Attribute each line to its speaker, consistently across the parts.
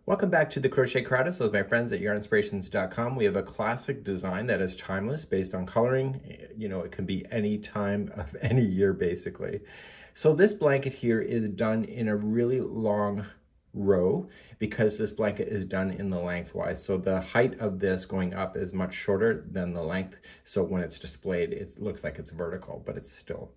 Speaker 1: Welcome back to the Crochet Crowdist with my friends at Yarnspirations.com. We have a classic design that is timeless based on coloring. You know, it can be any time of any year, basically. So this blanket here is done in a really long row because this blanket is done in the lengthwise. So the height of this going up is much shorter than the length. So when it's displayed, it looks like it's vertical, but it's still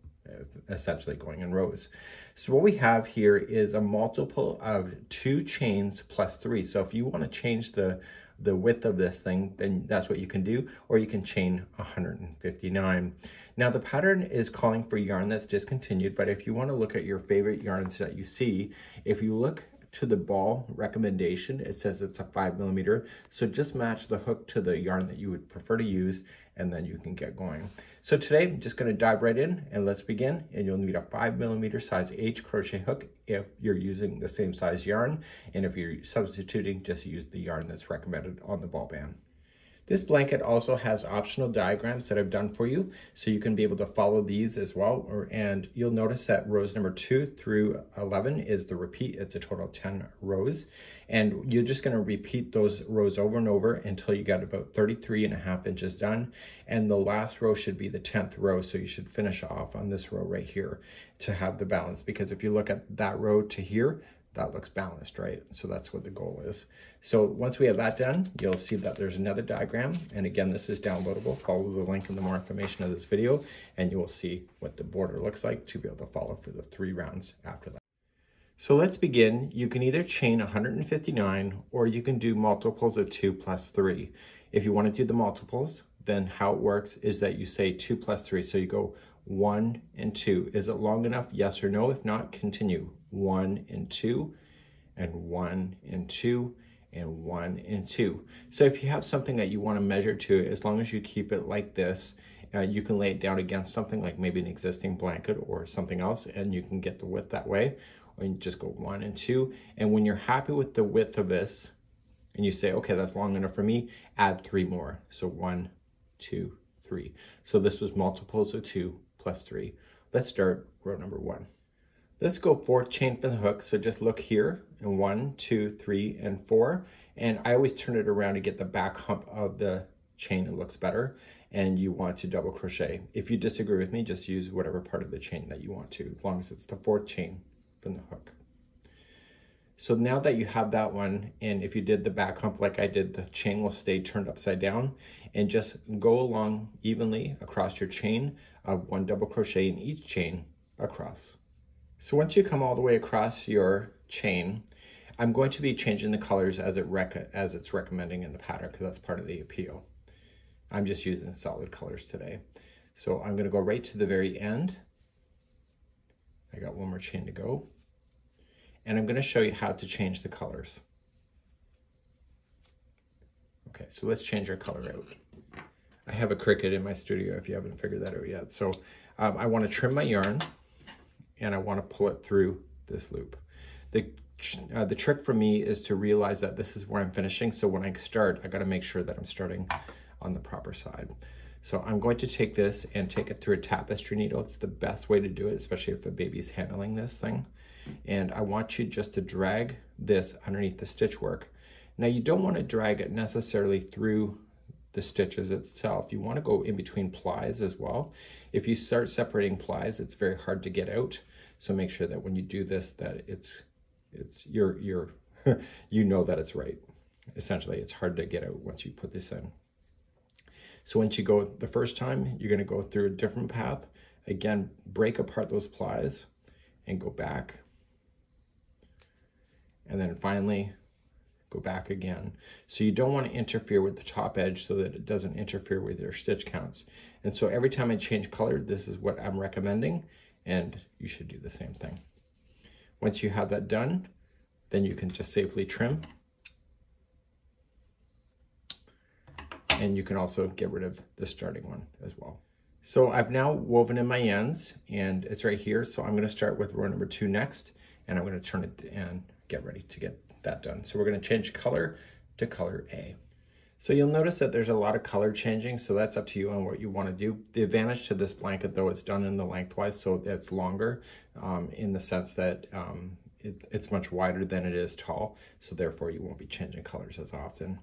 Speaker 1: essentially going in rows. So what we have here is a multiple of 2 chains plus 3. So if you want to change the width of this thing, then that's what you can do, or you can chain 159. Now the pattern is calling for yarn that's discontinued, but if you want to look at your favorite yarns that you see, if you look to the ball recommendation, it says it's a 5mm. So just match the hook to the yarn that you would prefer to use, and then you can get going. So today I'm just going to dive right in and let's begin. And you'll need a 5mm size H crochet hook if you're using the same size yarn, and if you're substituting, just use the yarn that's recommended on the ball band. This blanket also has optional diagrams that I've done for you, so you can be able to follow these as well. And you'll notice that rows number 2 through 11 is the repeat. It's a total of 10 rows. And you're just going to repeat those rows over and over until you get about 33.5 inches done. And the last row should be the 10th row, so you should finish off on this row right here to have the balance. Because if you look at that row to here, that looks balanced, right? So that's what the goal is. So once we have that done, you'll see that there's another diagram. And again, this is downloadable. Follow the link in the more information of this video, and you will see what the border looks like to be able to follow for the 3 rounds after that. So let's begin. You can either chain 159 or you can do multiples of 2 plus 3. If you want to do the multiples, then how it works is that you say 2 plus 3. So you go 1 and 2. Is it long enough? Yes or no? If not, continue. 1 and 2 and 1 and 2 and 1 and 2. So if you have something that you want to measure to, as long as you keep it like this, you can lay it down against something like maybe an existing blanket or something else, and you can get the width that way. Or you just go 1 and 2. And when you're happy with the width of this and you say, okay, that's long enough for me, add 3 more. So 1, 2, 3. So this was multiples of 2 plus 3. Let's start row number 1. Let's go 4th chain from the hook. So just look here, and 1, 2, 3, and 4. And I always turn it around to get the back hump of the chain. It looks better. And you want to double crochet. If you disagree with me, just use whatever part of the chain that you want to, as long as it's the 4th chain from the hook. So now that you have that one, and if you did the back hump like I did, the chain will stay turned upside down, and just go along evenly across your chain of 1 double crochet in each chain across. So once you come all the way across your chain, I'm going to be changing the colors as it's recommending in the pattern, because that's part of the appeal. I'm just using solid colors today. So I'm going to go right to the very end. I got 1 more chain to go. And I'm going to show you how to change the colors. Okay, so let's change our color out. I have a Cricut in my studio if you haven't figured that out yet. So I want to trim my yarn, and I want to pull it through this loop. The trick for me is to realize that this is where I'm finishing. So when I start, I got to make sure that I'm starting on the proper side. So I'm going to take this and take it through a tapestry needle. It's the best way to do it, especially if the baby's handling this thing. And I want you just to drag this underneath the stitch work. Now you don't want to drag it necessarily through the stitches itself. You want to go in between plies as well. If you start separating plies, it's very hard to get out. So make sure that when you do this, that you know that it's right. Essentially, it's hard to get out once you put this in. So once you go the first time, you're going to go through a different path. Again, break apart those plies and go back. And then finally, go back again. So you don't want to interfere with the top edge so that it doesn't interfere with your stitch counts. And so every time I change color, this is what I'm recommending, and you should do the same thing. Once you have that done, then you can just safely trim. And you can also get rid of the starting one as well. So I've now woven in my ends, and it's right here. So I'm going to start with row number 2 next, and I'm going to turn it and get ready to get that done. So we're going to change color to color A. So you'll notice that there's a lot of color changing, so that's up to you on what you want to do. The advantage to this blanket, though, it's done in the lengthwise, so it's longer in the sense that it's much wider than it is tall, so therefore you won't be changing colors as often.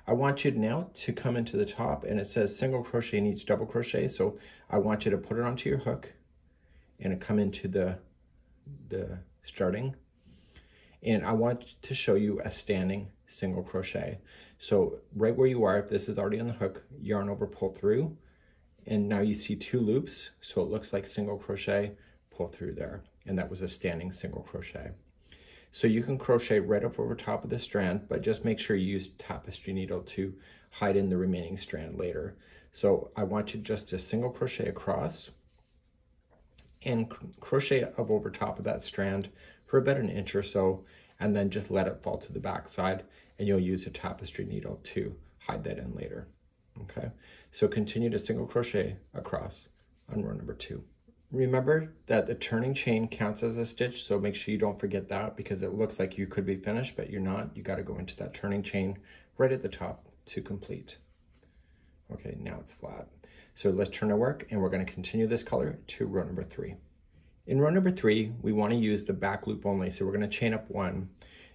Speaker 1: I want you now to come into the top, and it says single crochet in each double crochet, so I want you to put it onto your hook and come into the starting, and I want to show you a standing single crochet. So right where you are, if this is already on the hook, yarn over, pull through, and now you see 2 loops, so it looks like single crochet, pull through there, and that was a standing single crochet. So you can crochet right up over top of the strand, but just make sure you use tapestry needle to hide in the remaining strand later. So I want you just to single crochet across and crochet up over top of that strand for about an inch or so, and then just let it fall to the back side, and you'll use a tapestry needle to hide that in later. Okay, so continue to single crochet across on row number 2. Remember that the turning chain counts as a stitch, so make sure you don't forget that, because it looks like you could be finished, but you're not. You got to go into that turning chain right at the top to complete. Okay, now it's flat. So let's turn our work, and we're going to continue this color to row number 3. In row number 3, we want to use the back loop only, so we're going to chain up 1.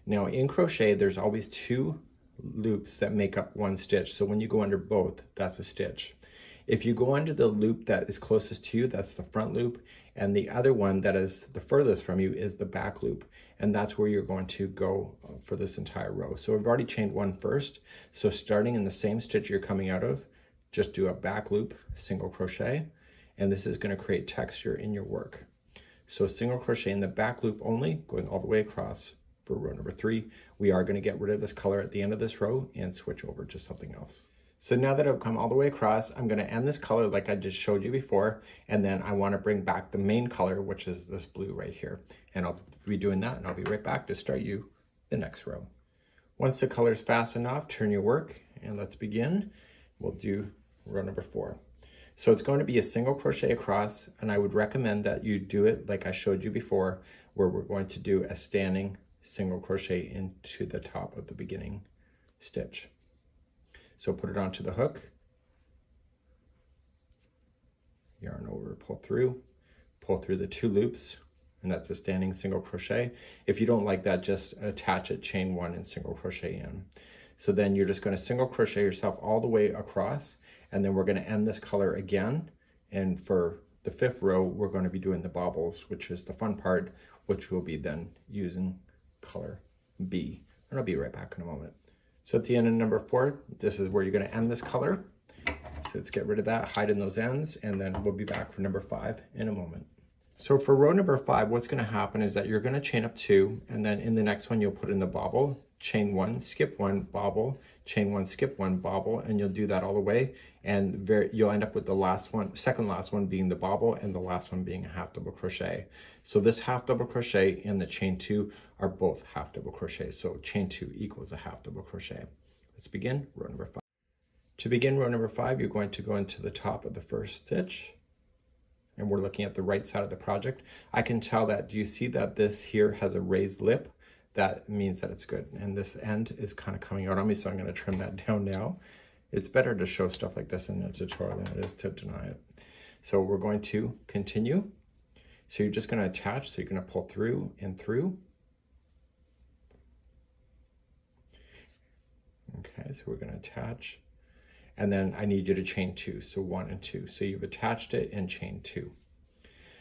Speaker 1: Now in crochet, there's always 2 loops that make up 1 stitch, so when you go under both, that's a stitch. If you go under the loop that is closest to you, that's the front loop, and the other one that is the furthest from you is the back loop, and that's where you're going to go for this entire row. So we've already chained 1 first, so starting in the same stitch you're coming out of, just do a back loop, single crochet, and this is going to create texture in your work. So single crochet in the back loop only, going all the way across for row number 3. We are going to get rid of this color at the end of this row and switch over to something else. So now that I've come all the way across, I'm going to end this color like I just showed you before, and then I want to bring back the main color, which is this blue right here. And I'll be doing that, and I'll be right back to start you the next row. Once the color is fastened off, turn your work, and let's begin. We'll do row number 4. So it's going to be a single crochet across, and I would recommend that you do it like I showed you before, where we're going to do a standing single crochet into the top of the beginning stitch. So put it onto the hook, yarn over, pull through the 2 loops, and that's a standing single crochet. If you don't like that, just attach it, chain 1 and single crochet in. So then you're just going to single crochet yourself all the way across, and then we're going to end this color again. And for the 5th row, we're going to be doing the bobbles, which is the fun part, which we'll be then using color B. And I'll be right back in a moment. So at the end of number 4, this is where you're going to end this color. So let's get rid of that, hide in those ends, and then we'll be back for number 5 in a moment. So for row number 5, what's going to happen is that you're going to chain up 2, and then in the next one you'll put in the bobble, chain 1, skip 1, bobble, chain 1, skip 1, bobble, and you'll do that all the way, and you'll end up with the last one, second last one being the bobble, and the last one being a half double crochet. So this half double crochet and the chain 2 are both half double crochet, so chain 2 equals a half double crochet. Let's begin row number 5. To begin row number 5, you're going to go into the top of the first stitch, and we're looking at the right side of the project. I can tell that, do you see that this here has a raised lip? That means that it's good. And this end is kind of coming out on me, so I'm going to trim that down now. It's better to show stuff like this in a tutorial than it is to deny it. So we're going to continue. So you're just going to attach, so you're going to pull through and through. Okay, so we're going to attach. And then I need you to chain 2, so 1 and 2. So you've attached it and chain 2.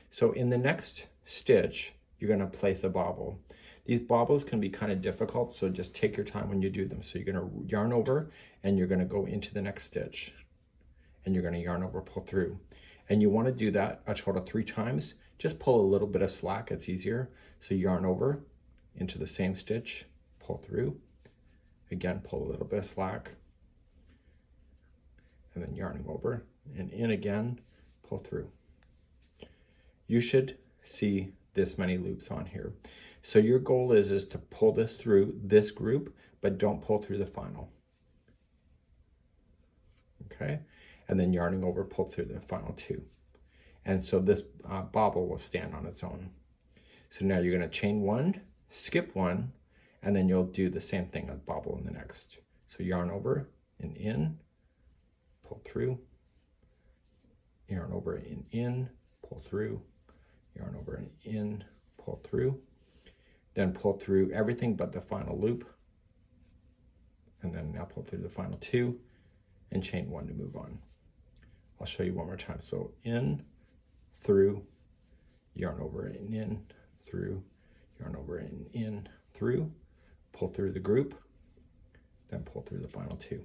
Speaker 1: So in the next stitch, you're going to place a bobble. These bobbles can be kind of difficult, so just take your time when you do them. So you're going to yarn over, and you're going to go into the next stitch, and you're going to yarn over, pull through. And you want to do that a total of 3 times. Just pull a little bit of slack, it's easier. So yarn over into the same stitch, pull through. Again, pull a little bit of slack, and then yarning over and in again, pull through. You should see this many loops on here. So your goal is to pull this through this group, but don't pull through the final. Okay, and then yarning over, pull through the final 2. And so this bobble will stand on its own. So now you're going to chain 1, skip 1, and then you'll do the same thing with bobble in the next. So yarn over and in, pull through, yarn over and in, pull through, yarn over and in, pull through, then pull through everything but the final loop, and then now pull through the final 2 and chain 1 to move on. I'll show you one more time. So in, through, yarn over and in, through, yarn over and in, through, pull through the group, then pull through the final 2.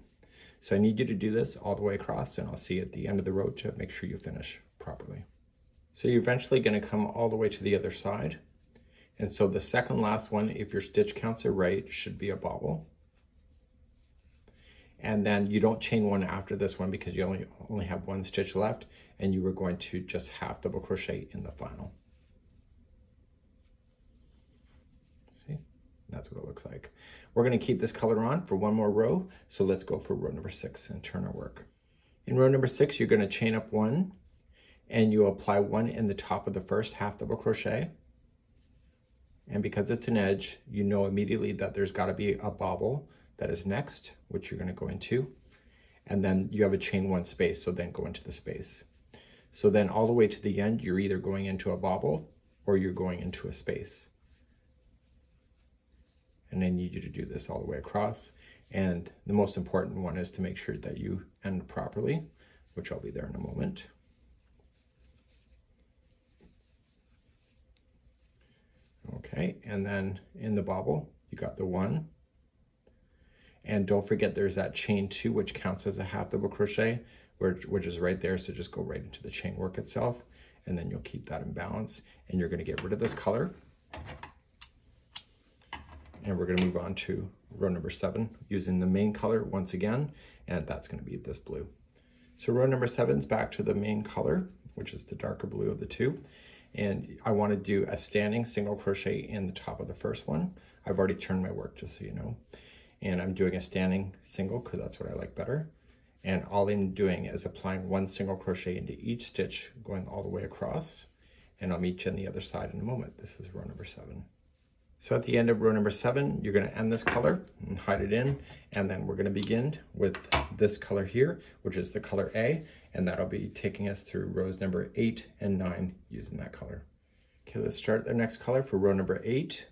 Speaker 1: So I need you to do this all the way across, and I'll see you at the end of the row to make sure you finish properly. So you're eventually going to come all the way to the other side. And so the second last one, if your stitch counts are right, should be a bobble. And then you don't chain 1 after this one because you only have 1 stitch left, and you were going to just half double crochet in the final. See, that's what it looks like. We're going to keep this color on for one more row, so let's go for row number 6 and turn our work. In row number 6, you're going to chain up 1, and you apply 1 in the top of the first half double crochet. And because it's an edge, you know immediately that there's got to be a bobble that is next, which you're going to go into, and then you have a chain 1 space, so then go into the space. So then all the way to the end, you're either going into a bobble or you're going into a space. And I need you to do this all the way across. And the most important one is to make sure that you end properly, which I'll be there in a moment. Okay, and then in the bobble, you got the 1. And don't forget there's that chain 2, which counts as a half double crochet, which is right there. So just go right into the chain work itself, and then you'll keep that in balance. And you're going to get rid of this color. And we're going to move on to row number 7 using the main color once again, and that's going to be this blue. So row number 7 is back to the main color, which is the darker blue of the 2. And I want to do a standing single crochet in the top of the first one. I've already turned my work, just so you know. And I'm doing a standing single because that's what I like better. And all I'm doing is applying 1 single crochet into each stitch, going all the way across. And I'll meet you on the other side in a moment. This is row number 7. So at the end of row number 7, you're going to end this color and hide it in. And then we're going to begin with this color here, which is the color A. And that'll be taking us through rows number 8 and 9 using that color. Okay, let's start the next color for row number 8.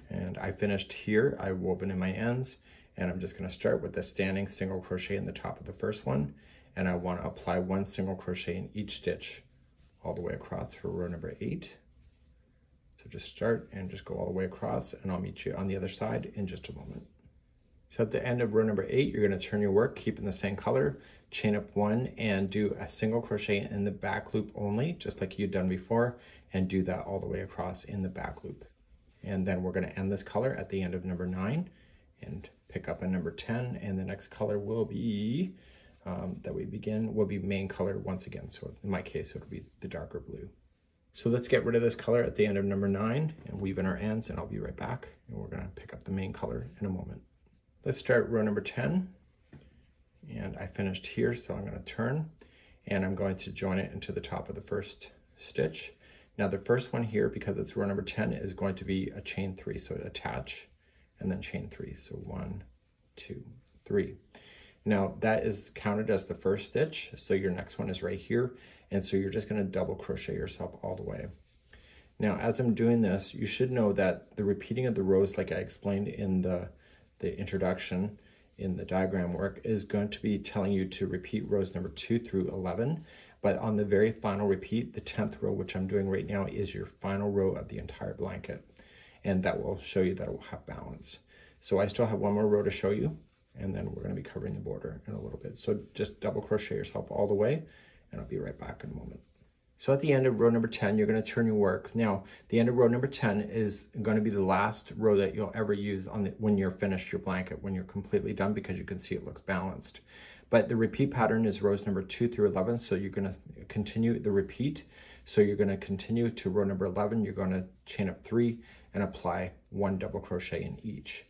Speaker 1: And I finished here, I woven in my ends, and I'm just going to start with the standing single crochet in the top of the first one, and I want to apply 1 single crochet in each stitch all the way across for row number 8. So just start and just go all the way across, and I'll meet you on the other side in just a moment. So at the end of row number 8, you're going to turn your work, keeping the same color, chain up 1 and do a single crochet in the back loop only, just like you'd done before, and do that all the way across in the back loop. And then we're going to end this color at the end of number 9 and pick up a number 10. And the next color will be, that we begin, will be main color once again. So in my case, it'll be the darker blue. So let's get rid of this color at the end of number 9 and weave in our ends, and I'll be right back. And we're going to pick up the main color in a moment. Let's start row number 10. And I finished here, so I'm going to turn and I'm going to join it into the top of the first stitch. Now the first one here, because it's row number 10, is going to be a chain 3. So attach and then chain 3. So 1, 2, 3. Now that is counted as the first stitch. So your next one is right here. And so you're just going to double crochet yourself all the way. Now, as I'm doing this, you should know that the repeating of the rows, like I explained in the introduction in the diagram work, is going to be telling you to repeat rows number 2 through 11. But on the very final repeat, the 10th row, which I'm doing right now, is your final row of the entire blanket. And that will show you that it will have balance. So I still have one more row to show you, and then we're going to be covering the border in a little bit. So just double crochet yourself all the way, and I'll be right back in a moment. So at the end of row number 10, you're going to turn your work. Now, the end of row number 10 is going to be the last row that you'll ever use on when you're finished your blanket, when you're completely done, because you can see it looks balanced. But the repeat pattern is rows number 2 through 11, so you're going to continue the repeat. So you're going to continue to row number 11. You're going to chain up 3 and apply 1 double crochet in each.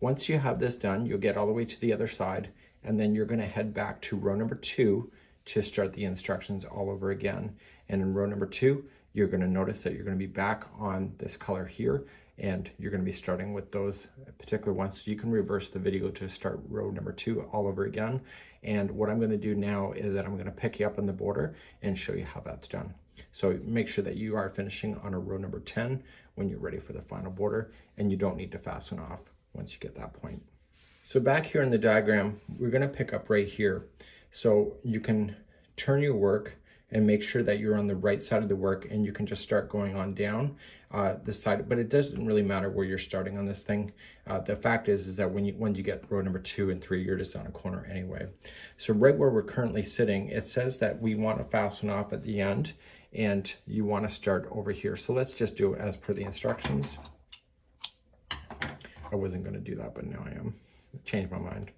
Speaker 1: Once you have this done, you'll get all the way to the other side, and then you're going to head back to row number 2 to start the instructions all over again. And in row number 2, you're going to notice that you're going to be back on this color here, and you're going to be starting with those particular ones. So you can reverse the video to start row number 2 all over again. And what I'm going to do now is that I'm going to pick you up on the border and show you how that's done. So make sure that you are finishing on a row number 10 when you're ready for the final border, and you don't need to fasten off once you get that point. So back here in the diagram, we're going to pick up right here. So you can turn your work and make sure that you're on the right side of the work, and you can just start going on down the side, but it doesn't really matter where you're starting on this thing. The fact is that when you get row number 2 and 3, you're just on a corner anyway. So right where we're currently sitting, it says that we want to fasten off at the end, and you want to start over here. So let's just do it as per the instructions. I wasn't going to do that, but now I am. Changed my mind.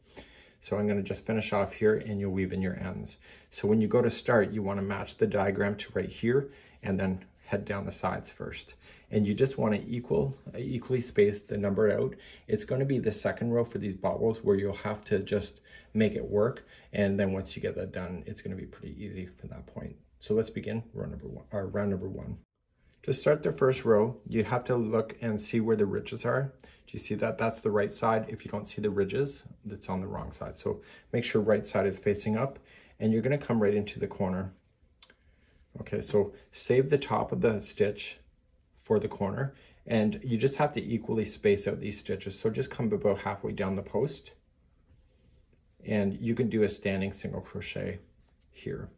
Speaker 1: So I'm going to just finish off here, and you'll weave in your ends. So when you go to start, you want to match the diagram to right here, and then head down the sides first. And you just want to equally space the number out. It's going to be the second row for these bobbles where you'll have to just make it work. And then once you get that done, it's going to be pretty easy from that point. So let's begin round number one. To start the first row, you have to look and see where the ridges are. Do you see that? That's the right side. If you don't see the ridges, that's on the wrong side. So make sure right side is facing up, and you're going to come right into the corner. Okay, so save the top of the stitch for the corner, and you just have to equally space out these stitches. So just come about halfway down the post, and you can do a standing single crochet here.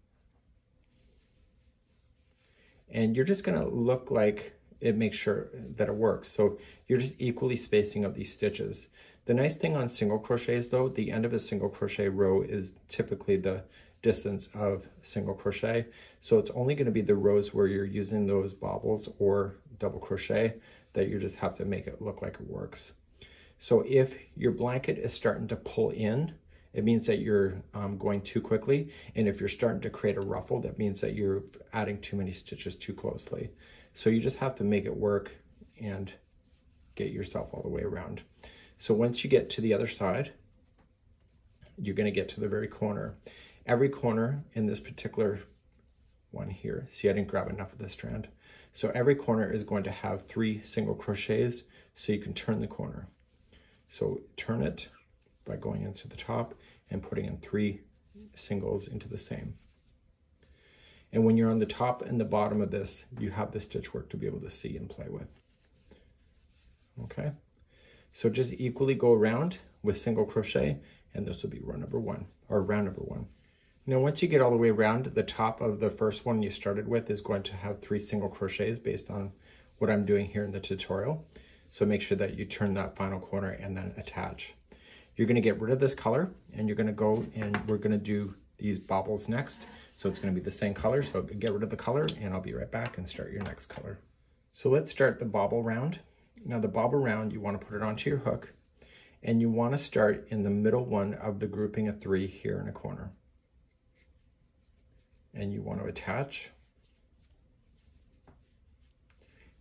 Speaker 1: And you're just gonna look like it makes sure that it works. So you're just equally spacing out these stitches. The nice thing on single crochets though, the end of a single crochet row is typically the distance of single crochet. So it's only gonna be the rows where you're using those bobbles or double crochet that you just have to make it look like it works. So if your blanket is starting to pull in, it means that you're going too quickly. And if you're starting to create a ruffle, that means that you're adding too many stitches too closely. So you just have to make it work and get yourself all the way around. So once you get to the other side, you're gonna get to the very corner. Every corner in this particular one here, see I didn't grab enough of this strand. So every corner is going to have 3 single crochets so you can turn the corner. So turn it by going into the top and putting in 3 singles into the same. And when you're on the top and the bottom of this, you have the stitch work to be able to see and play with. Okay, so just equally go around with single crochet, and this will be row number 1 or round number 1. Now once you get all the way around, the top of the first one you started with is going to have 3 single crochets based on what I'm doing here in the tutorial. So make sure that you turn that final corner and then attach. You're going to get rid of this color, and you're going to go and we're going to do these bobbles next. So it's going to be the same color. So get rid of the color, and I'll be right back and start your next color. So let's start the bobble round. Now the bobble round, you want to put it onto your hook, and you want to start in the middle one of the grouping of 3 here in a corner. And you want to attach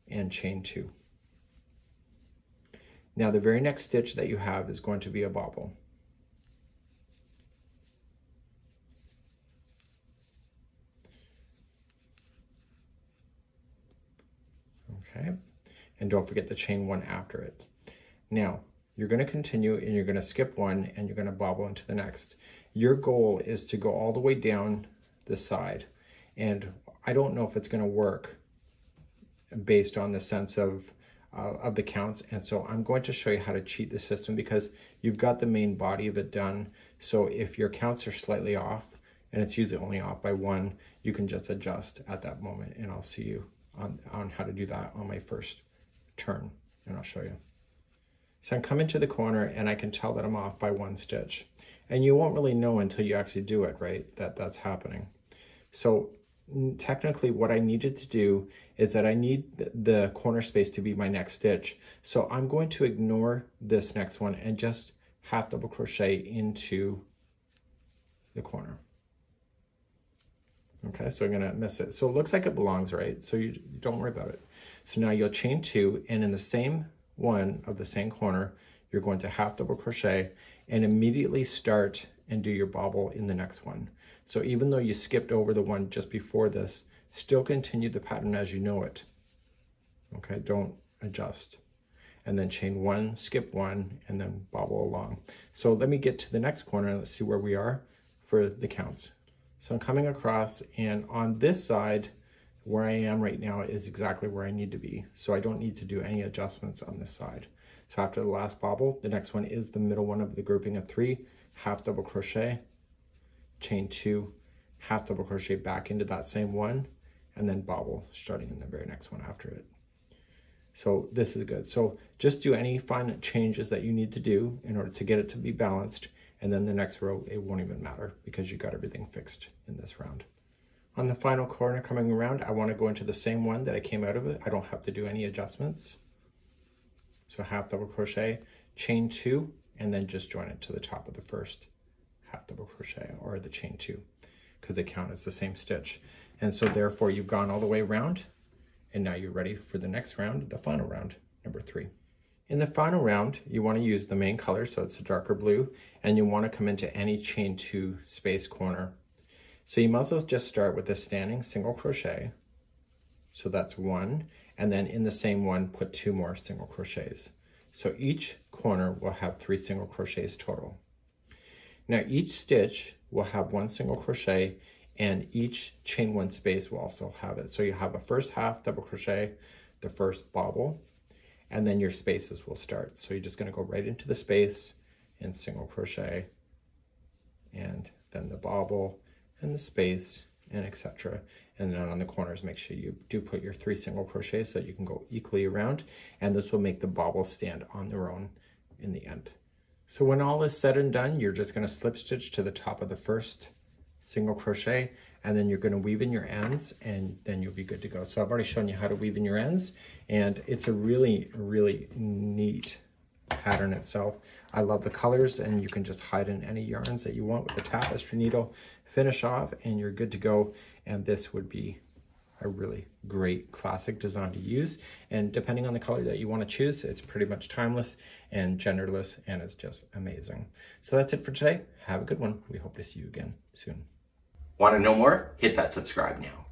Speaker 1: and chain 2. Now the very next stitch that you have is going to be a bobble. Okay, and don't forget to chain 1 after it. Now you're going to continue, and you're going to skip 1, and you're going to bobble into the next. Your goal is to go all the way down the side, and I don't know if it's going to work based on the sense of the counts, and so I'm going to show you how to cheat the system because you've got the main body of it done. So if your counts are slightly off, and it's usually only off by 1, you can just adjust at that moment, and I'll see you on how to do that on my first turn, and I'll show you. So I'm coming to the corner, and I can tell that I'm off by 1 stitch, and you won't really know until you actually do it, right, that that's happening. So technically what I needed to do is that I need the corner space to be my next stitch. So I'm going to ignore this next one and just half double crochet into the corner. Okay, so I'm gonna miss it. So it looks like it belongs, right? So you don't worry about it. So now you'll chain 2, and in the same one of the same corner, you're going to half double crochet and immediately start and do your bobble in the next one. So even though you skipped over the one just before this, still continue the pattern as you know it. Okay, don't adjust. And then chain 1, skip 1, and then bobble along. So let me get to the next corner, and let's see where we are for the counts. So I'm coming across, and on this side, where I am right now is exactly where I need to be. So I don't need to do any adjustments on this side. So after the last bobble, the next one is the middle one of the grouping of 3, half double crochet, chain 2, half double crochet back into that same one, and then bobble starting in the very next one after it. So this is good. So just do any fine changes that you need to do in order to get it to be balanced, and then the next row, it won't even matter because you got everything fixed in this round. On the final corner coming around, I want to go into the same one that I came out of it. I don't have to do any adjustments. So half double crochet, chain 2, and then just join it to the top of the first half double crochet or the chain 2, because they count as the same stitch. And so therefore you've gone all the way around, and now you're ready for the next round, the final round, number 3. In the final round, you want to use the main color, so it's a darker blue, and you want to come into any chain 2 space corner. So you might as well just start with a standing single crochet. So that's 1, and then in the same one, put 2 more single crochets. So each corner will have 3 single crochets total. Now each stitch will have 1 single crochet, and each chain 1 space will also have it. So you have a first half double crochet, the first bobble, and then your spaces will start. So you're just going to go right into the space and single crochet, and then the bobble and the space, and etc. And then on the corners, make sure you do put your 3 single crochets so you can go equally around, and this will make the bobble stand on their own in the end. So when all is said and done, you're just going to slip stitch to the top of the first single crochet, and then you're going to weave in your ends, and then you'll be good to go. So I've already shown you how to weave in your ends, and it's a really, really neat pattern itself. I love the colors, and you can just hide in any yarns that you want with the tapestry needle, finish off, and you're good to go. And this would be a really great classic design to use, and depending on the color that you want to choose, it's pretty much timeless and genderless, and it's just amazing. So that's it for today. Have a good one. We hope to see you again soon.
Speaker 2: Want to know more? Hit that subscribe now.